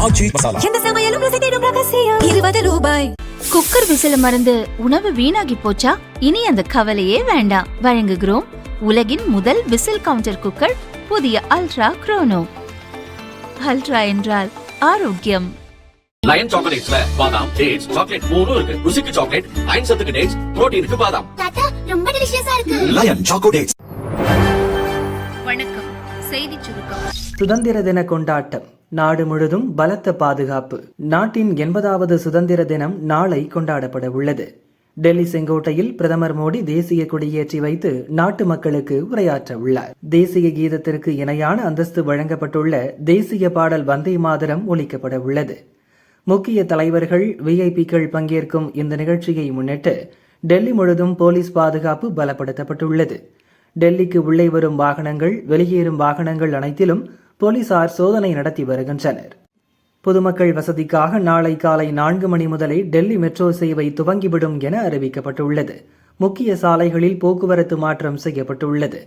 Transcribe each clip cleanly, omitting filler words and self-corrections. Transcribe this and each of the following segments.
ஆச்சி மசாலா. எந்த சமையலும் ருசி தேடும் ரகசியம் 20 ரூபாய். குக்கர் விசில மறந்து உணவு வீணாகி போச்சா? இனி அந்த கவலையே வேண்டாம். வழங்குகிறோம் உலகின் முதல் விசில் கவுண்டர் குக்கர், புதிய அல்ட்ரா குரோனோ. அல்ட்ரா என்றால் ஆரோக்கியம். லயன் சாக்லேட்ஸ்ல பாதாம், டேட்ஸ், சாக்லேட் மூணும் இருக்கு. ருசிக்கு சாக்லேட், அயன் சத்துக்கு டேட்ஸ், புரோட்டீனுக்கு பாதாம். தாத்தா ரொம்ப டெலிஷியஸா இருக்கு. Lion choco dates. வணக்கம். செய்தி சுருக்கம். சுதந்திர தின கொண்டாட்டம். நாடு முழுதும் பலத்த பாதுகாப்பு. நாட்டின் 80வது சுதந்திர தினம் நாளை கொண்டாடப்பட உள்ளது. டெல்லி செங்கோட்டையில் பிரதமர் மோடி தேசிய கொடியேற்றி வைத்து நாட்டு மக்களுக்கு உரையாற்ற உள்ளார். தேசிய கீதத்திற்கு இணையான அந்தஸ்து வழங்கப்பட்டுள்ள தேசிய பாடல் வந்தே மாதரம் ஒலிக்கப்பட உள்ளது. முக்கிய தலைவர்கள், விஐபிக்கள் பங்கேற்கும் இந்த நிகழ்ச்சியை முன்னிட்டு டெல்லி முழுதும் போலீஸ் பாதுகாப்பு பலப்படுத்தப்பட்டுள்ளது. டெல்லிக்கு உள்ளே வரும் வாகனங்கள், வெளியேறும் வாகனங்கள் அனைத்திலும் போலீசார் சோதனை நடத்தி வருகின்றனர். பொதுமக்கள் வசதிக்காக நாளை காலை 4 மணி முதலே டெல்லி மெட்ரோ சேவை துவங்கிவிடும் என அறிவிக்கப்பட்டுள்ளது. முக்கிய சாலைகளில் போக்குவரத்து மாற்றம் செய்யப்பட்டுள்ளது.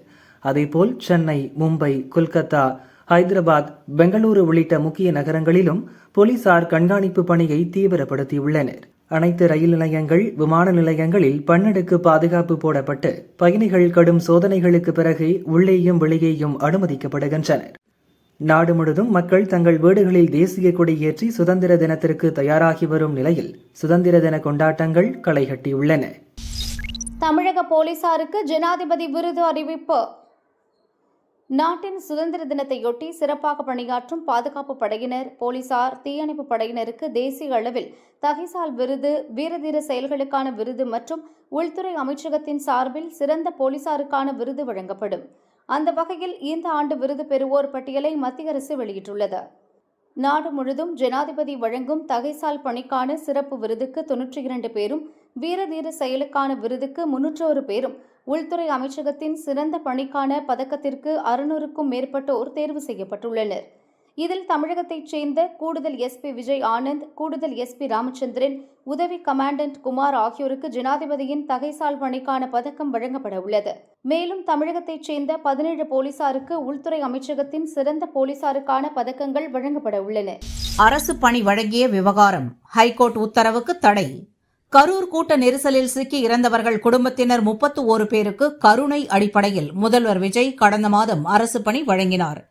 அதேபோல் சென்னை, மும்பை, கொல்கத்தா, ஹைதராபாத், பெங்களூரு உள்ளிட்ட முக்கிய நகரங்களிலும் போலீசார் கண்காணிப்பு பணியை தீவிரப்படுத்தியுள்ளனர். அனைத்து ரயில் நிலையங்கள், விமான நிலையங்களில் பன்னடுக்கு பாதுகாப்பு போடப்பட்டு பயணிகள் கடும் சோதனைகளுக்கு பிறகு உள்ளேயும் வெளியேயும் அனுமதிக்கப்படுகின்றனர். நாடு முழுதும் மக்கள் தங்கள் வீடுகளில் தேசிய கொடி ஏற்றி சுதந்திர தினத்திற்கு தயாராகி வரும் நிலையில் சுதந்திர தின கொண்டாட்டங்கள் களைகட்டியுள்ளன. தமிழக போலீசாருக்கு ஜனாதிபதி விருது அறிவிப்பு. நாட்டின் சுதந்திர தினத்தையொட்டி சிறப்பாக பணியாற்றும் பாதுகாப்பு படையினர், போலீசார், தீயணைப்பு படையினருக்கு தேசிய அளவில் தகைசால் விருது, வீரதீர செயல்களுக்கான விருது மற்றும் உள்துறை அமைச்சகத்தின் சார்பில் சிறந்த போலீசாருக்கான விருது வழங்கப்படும். அந்த வகையில் இந்த ஆண்டு விருது பெறுவோர் பட்டியலை மத்திய அரசு வெளியிட்டுள்ளது. நாடு முழுதும் ஜனாதிபதி வழங்கும் தகைசால் பணிக்கான சிறப்பு விருதுக்கு 92 பேரும், வீரதீர செயலுக்கான விருதுக்கு 301 பேரும், உள்துறை அமைச்சகத்தின் சிறந்த பணிக்கான பதக்கத்திற்கு 600க்கும் மேற்பட்டோர் தேர்வு செய்யப்பட்டுள்ளனர். இதில் தமிழகத்தைச் சேர்ந்த கூடுதல் எஸ்பி விஜய் ஆனந்த், கூடுதல் எஸ்பி ராமச்சந்திரன், உதவி கமாண்டன்ட் குமார் ஆகியோருக்கு ஜனாதிபதியின் தகைசால் பணிக்கான பதக்கம் வழங்கப்பட உள்ளது. மேலும் தமிழகத்தைச் சேர்ந்த 17 போலீசாருக்கு உள்துறை அமைச்சகத்தின் சிறந்த போலீசாருக்கான பதக்கங்கள் வழங்கப்பட உள்ளன. அரசு பணி வழங்கிய விவகாரம், ஹைகோர்ட் உத்தரவுக்கு தடை. கரூர் கூட்ட நெரிசலில் சிக்கி இறந்தவர்கள் குடும்பத்தினர் 31 பேருக்கு கருணை அடிப்படையில் முதல்வர் விஜய் கடந்த மாதம் அரசு பணி வழங்கினார்.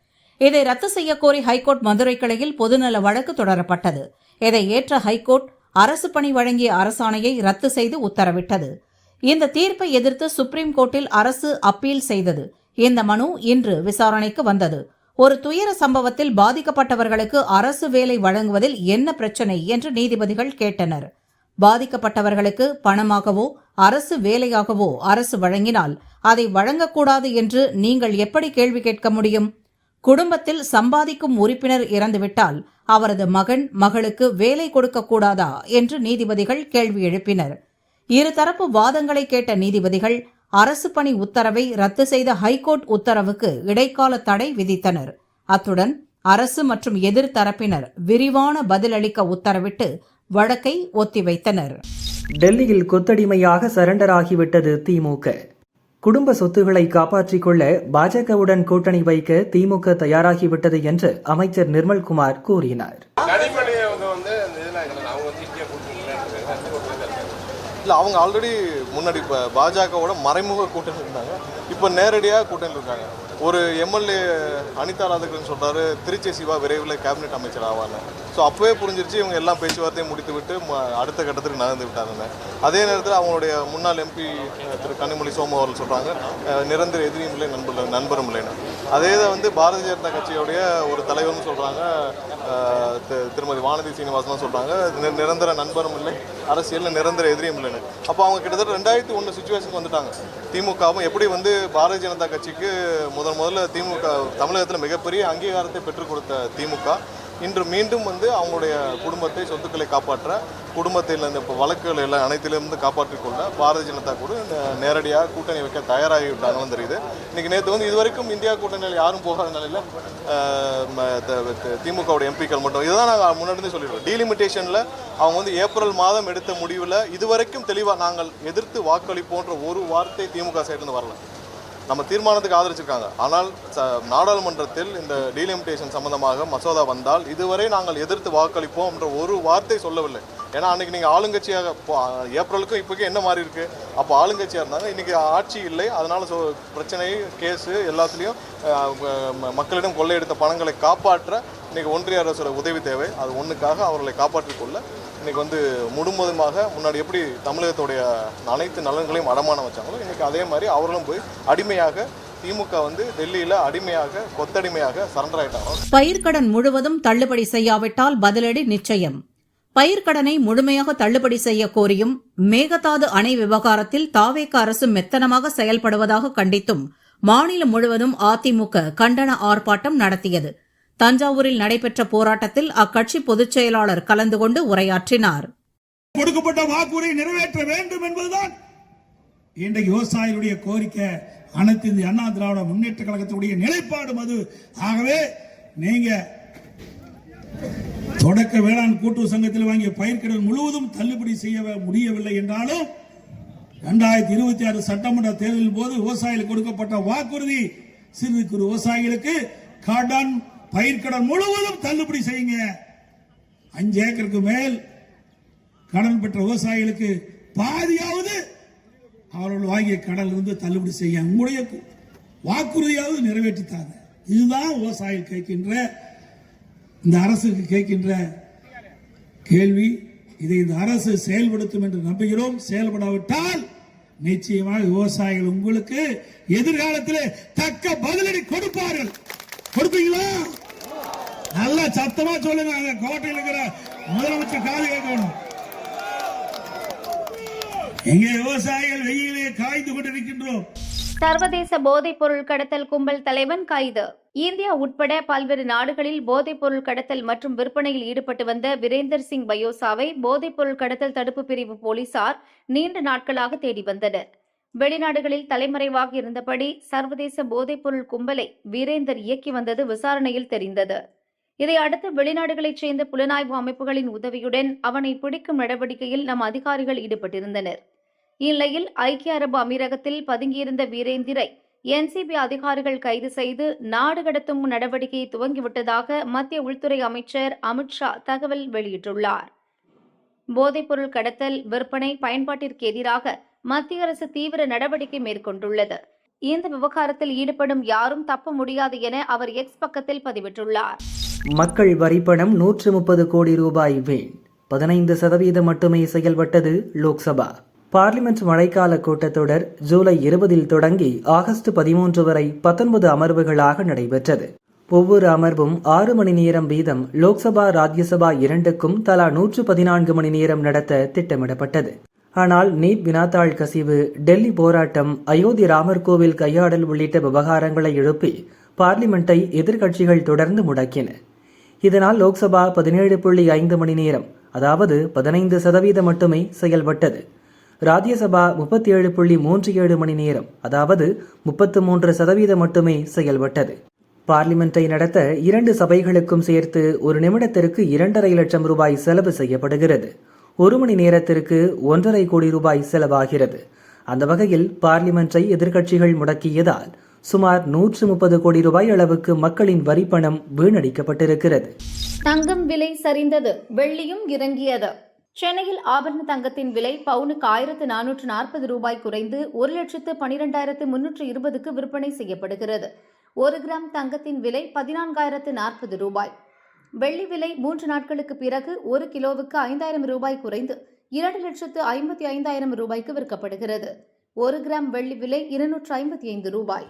இதை ரத்து செய்யக்கோரி ஹைகோர்ட் மதுரை கிளையில் பொதுநல வழக்கு தொடரப்பட்டது. இதை ஏற்ற ஹைகோர்ட் அரசு பணி வழங்கிய அரசாணையை ரத்து செய்து உத்தரவிட்டது. இந்த தீர்ப்பை எதிர்த்து சுப்ரீம் கோர்ட்டில் அரசு அப்பீல் செய்தது. இந்த மனு இன்று விசாரணைக்கு வந்தது. ஒரு துயர சம்பவத்தில் பாதிக்கப்பட்டவர்களுக்கு அரசு வேலை வழங்குவதில் என்ன பிரச்சினை என்று நீதிபதிகள் கேட்டனர். பாதிக்கப்பட்டவர்களுக்கு பணமாகவோ அரசு வேலையாகவோ அரசு வழங்கினால் அதை வழங்கக்கூடாது என்று நீங்கள் எப்படி கேள்வி கேட்க முடியும்? குடும்பத்தில் சம்பாதிக்கும் உறுப்பினர் இறந்துவிட்டால் அவரது மகன், மகளுக்கு வேலை கொடுக்கக்கூடாதா என்று நீதிபதிகள் கேள்வி எழுப்பினர். இருதரப்பு வாதங்களை கேட்ட நீதிபதிகள் அரசு பணி உத்தரவை ரத்து செய்த ஹைகோர்ட் உத்தரவுக்கு இடைக்கால தடை விதித்தனர். அத்துடன் அரசு மற்றும் எதிர்த்தரப்பினர் விரிவான பதிலளிக்க உத்தரவிட்டு வழக்கை ஒத்திவைத்தனர். டெல்லியில் கொத்தடிமையாக சரண்டர் ஆகிவிட்டது திமுக. குடும்ப சொத்துக்களை காப்பாற்றிக் கொள்ள பாஜகவுடன் கூட்டணி வைக்க திமுக தயாராகிவிட்டது என்று அமைச்சர் நிர்மல்குமார் கூறினார். இல்லை, அவங்க ஆல்ரெடி முன்னாடி இப்போ பாஜகவோட மறைமுக கூட்டணி இருந்தாங்க, இப்போ நேரடியாக கூட்டணி இருக்காங்க. ஒரு எம்எல்ஏ அனிதா ராதாகிருஷ்ணன் சொல்கிறாரு திருச்சி சிவா விரைவில் கேபினெட் அமைச்சர் ஆவாங்க. ஸோ அப்போவே புரிஞ்சிருச்சு இவங்க எல்லாம் பேச்சுவார்த்தையை முடித்து விட்டு அடுத்த கட்டத்துக்கு நகர்ந்து விட்டாங்க. அதே நேரத்தில் அவங்களுடைய முன்னாள் எம்பி திரு கனிமொழி சோமு அவர்கள் சொல்கிறாங்க நிரந்தர எதிரியும் இல்லை, நண்பரும் இல்லைன்னு. அதே தான் பாரதிய ஜனதா கட்சியோடைய ஒரு தலைவர்னு சொல்கிறாங்க, திருமதி வானதி சீனிவாசன் சொல்கிறாங்க நிரந்தர நண்பரும் இல்லை, அரசியலில் நிரந்தர எதிரியும் இல்லைன்னு. அப்போ அவங்க கிட்டத்தட்ட 2001 சுச்சுவேஷனுக்கு வந்துட்டாங்க. திமுகவும் எப்படி பாரதிய ஜனதா கட்சிக்கு முதல்ல திமுக தமிழகத்தில் மிகப்பெரிய அங்கீகாரத்தை பெற்றுக் கொடுத்த திமுக இன்று மீண்டும் அவங்களுடைய குடும்பத்தை, சொத்துக்களை காப்பாற்ற, குடும்பத்தில் இந்த வழக்குகள் எல்லாம் அனைத்திலிருந்து காப்பாற்றிக் கொள்ள பாரதிய ஜனதா கூட நேரடியாக கூட்டணி வைக்க தயாராகி விட்டாங்கன்னு தெரியுது. இன்னைக்கு நேற்று இதுவரைக்கும் இந்தியா கூட்டணியில் யாரும் போகாத நிலையில் திமுகவுடைய எம்பிக்கள் மட்டும் இதுதான் நாங்கள் முன்னாடி சொல்லிடுவோம். டீலிமிட்டேஷனில் அவங்க ஏப்ரல் மாதம் எடுத்த முடிவில் இதுவரைக்கும் தெளிவாக நாங்கள் எதிர்த்து வாக்களிப்போன்ற ஒரு வார்த்தை திமுக சைட்லேருந்து வரல. நம்ம தீர்மானத்துக்கு ஆதரிச்சிருக்காங்க. ஆனால் நாடாளுமன்றத்தில் இந்த டீலிமிட்டேஷன் சம்பந்தமாக மசோதா வந்தால் இதுவரை நாங்கள் எதிர்த்து வாக்களிப்போம் என்ற ஒரு வார்த்தை சொல்லவில்லை. ஏன்னா அன்றைக்கி நீங்கள் ஆளுங்கட்சியாக ஏப்ரலுக்கும் இப்போக்கும் என்ன மாறி இருக்குது, அப்போ ஆளுங்கட்சியாக இருந்தாங்க, இன்றைக்கி ஆட்சி இல்லை. அதனால் பிரச்சனை கேஸு எல்லாத்துலேயும் மக்களிடம் கொள்ளையெடுத்த பணங்களை காப்பாற்ற இன்றைக்கி ஒன்றிய அரசோட உதவி தேவை. அது ஒன்றுக்காக அவர்களை காப்பாற்றிக்கொள்ள இன்றைக்கி முழுவதுமாக முன்னாடி எப்படி தமிழகத்துடைய அனைத்து நலன்களையும் அடமானம் வச்சாங்களோ இன்றைக்கி அதே மாதிரி அவர்களும் போய் அடிமையாக திமுக டெல்லியில் அடிமையாக கொத்தடிமையாக சரண்டர் ஆயிட்டாங்க. பயிர்க்கடன் முழுவதும் தள்ளுபடி செய்யாவிட்டால் பதிலடி நிச்சயம். பயிர்க்கடனை முழுமையாக தள்ளுபடி செய்ய கோரியும் மேகதாது அணை விவகாரத்தில் தாவேக அரசு மெத்தனமாக செயல்படுவதாக கண்டித்தும் மாநிலம் முழுவதும் அதிமுக கண்டன ஆர்ப்பாட்டம் நடத்தியது. தஞ்சாவூரில் நடைபெற்ற போராட்டத்தில் அக்கட்சி பொதுச் செயலாளர் கலந்து கொண்டு உரையாற்றினார். கொடுக்கப்பட்ட வாக்குறுதியை நிறைவேற்ற வேண்டும் என்பதுதான் இன்றைக்கு விவசாயிகளுடைய கோரிக்கை. அனைத்து இந்திய அண்ணா திராவிட முன்னேற்ற கழகத்தினுடைய நிலைப்பாடும் அது. ஆகவே நீங்க தொடக்க வேளாண் கூட்டுறவு சங்கத்தில் வாங்கிய பயிர்க்கடன் முழுவதும் தள்ளுபடி செய்ய முடியவில்லை என்றாலும் 2026 சட்டமன்ற தேர்தலின் போது விவசாயிகளுக்கு கொடுக்கப்பட்ட வாக்குறுதி சிறு குறு விவசாயிகளுக்கு கடன் பயிர்க்கடன் முழுவதும் தள்ளுபடி செய்யுங்க. 5 ஏக்கருக்கு மேல் கடன் பெற்ற விவசாயிகளுக்கு பாதியாவது அவர்கள் வாங்கிய கடனில் இருந்து தள்ளுபடி செய்ய உங்களுடைய வாக்குறுதியாவது நிறைவேற்றித்தாங்க. இதுதான் விவசாயிகள் கேட்கின்ற, இந்த அரசுக்கு கேட்கின்ற கேள்வி. இதை இந்த அரசு செயல்படுத்தும் என்று நம்புகிறோம். செயல்படாவிட்டால் நிச்சயமாக விவசாயிகள் உங்களுக்கு எதிர்காலத்தில் தக்க பதிலடி கொடுப்பார்கள். கொடுப்பீங்களா? நல்லா சத்தமா சொல்லுங்க. கோட்டையில் இருக்கிற முதலமைச்சர் காது கேட்கணும். எங்கே விவசாயிகள் வெயிலே காய்ந்து கொண்டிருக்கின்றோம். சர்வதேச போதைப் பொருள் கடத்தல் கும்பல் தலைவன் கைது. இந்தியா உட்பட பல்வேறு நாடுகளில் போதைப் பொருள் கடத்தல் மற்றும் விற்பனையில் ஈடுபட்டு வந்த வீரேந்தர் சிங் பயோசாவை போதைப் பொருள் கடத்தல் தடுப்பு பிரிவு போலீசார் நீண்ட நாட்களாக தேடி வந்தனர். வெளிநாடுகளில் தலைமறைவாக இருந்தபடி சர்வதேச போதைப் பொருள் கும்பலை வீரேந்தர் இயக்கி வந்தது விசாரணையில் தெரிந்தது. இதையடுத்து வெளிநாடுகளைச் சேர்ந்த புலனாய்வு அமைப்புகளின் உதவியுடன் அவனை பிடிக்கும் நடவடிக்கையில் நம் அதிகாரிகள் ஈடுபட்டிருந்தனர். இந்நிலையில் ஐக்கிய அரபு அமீரகத்தில் பதுங்கியிருந்த வீரேந்திரை என்சிபி அதிகாரிகள் கைது செய்து நாடு கடத்தும் நடவடிக்கையை துவங்கிவிட்டதாக மத்திய உள்துறை அமைச்சர் அமித்ஷா தகவல் வெளியிட்டுள்ளார். போதைப்பொருள் கடத்தல், விற்பனை, பயன்பாட்டிற்கு எதிராக மத்திய அரசு தீவிர நடவடிக்கை மேற்கொண்டுள்ளது. இந்த விவகாரத்தில் ஈடுபடும் யாரும் தப்ப முடியாது என அவர் எக்ஸ் பக்கத்தில் பதிவிட்டுள்ளார். மக்கள் வரிப்பணம் 130 கோடி ரூபாய் வீண். 15% மட்டுமே செயல்பட்டது லோக்சபா. பார்லிமெண்ட் மழைக்கால கூட்டத்தொடர் ஜூலை 20 தொடங்கி ஆகஸ்ட் 13 வரை 19 அமர்வுகளாக நடைபெற்றது. ஒவ்வொரு அமர்வும் 6 மணி நேரம் வீதம் லோக்சபா ராஜ்யசபா இரண்டுக்கும் தலா 114 மணி நேரம் நடத்த திட்டமிடப்பட்டது. ஆனால் நீட் வினாத்தாள் கசிவு, டெல்லி போராட்டம், அயோத்தி ராமர் கோவில் கையாடல் உள்ளிட்ட விவகாரங்களை எழுப்பி பார்லிமெண்டை எதிர்க்கட்சிகள் தொடர்ந்து முடக்கின. இதனால் லோக்சபா 17.5 மணி நேரம், அதாவது 15% மட்டுமே செயல்பட்டது. ராஜ்யசபா 37.37 மணி நேரம், அதாவது 33% மட்டுமே செயல்பட்டது. பார்லிமெண்டை நடத்த 2 சபைகளுக்கும் சேர்த்து ஒரு நிமிடத்திற்கு 2.5 லட்சம் ரூபாய் செலவு செய்யப்படுகிறது. 1 மணி நேரத்திற்கு 1.5 கோடி ரூபாய் செலவாகிறது. அந்த வகையில் பார்லிமெண்டை எதிர்க்கட்சிகள் முடக்கியதால் சுமார் 130 கோடி ரூபாய் அளவுக்கு மக்களின் வரிப்பணம் வீணடிக்கப்பட்டிருக்கிறது. தங்கம் விலை சரிந்தது, வெள்ளியும் இறங்கியது. சென்னையில் ஆபரண தங்கத்தின் விலை பவுனுக்கு 1440 ரூபாய் குறைந்து 1,12,320க்கு விற்பனை செய்யப்படுகிறது. 1 கிராம் தங்கத்தின் விலை 14,040 ரூபாய். வெள்ளி விலை 3 நாட்களுக்கு பிறகு 1 கிலோவுக்கு 5,000 ரூபாய் குறைந்து 2,55,000 ரூபாய்க்கு விற்கப்படுகிறது. 1 கிராம் வெள்ளி விலை 255 ரூபாய்.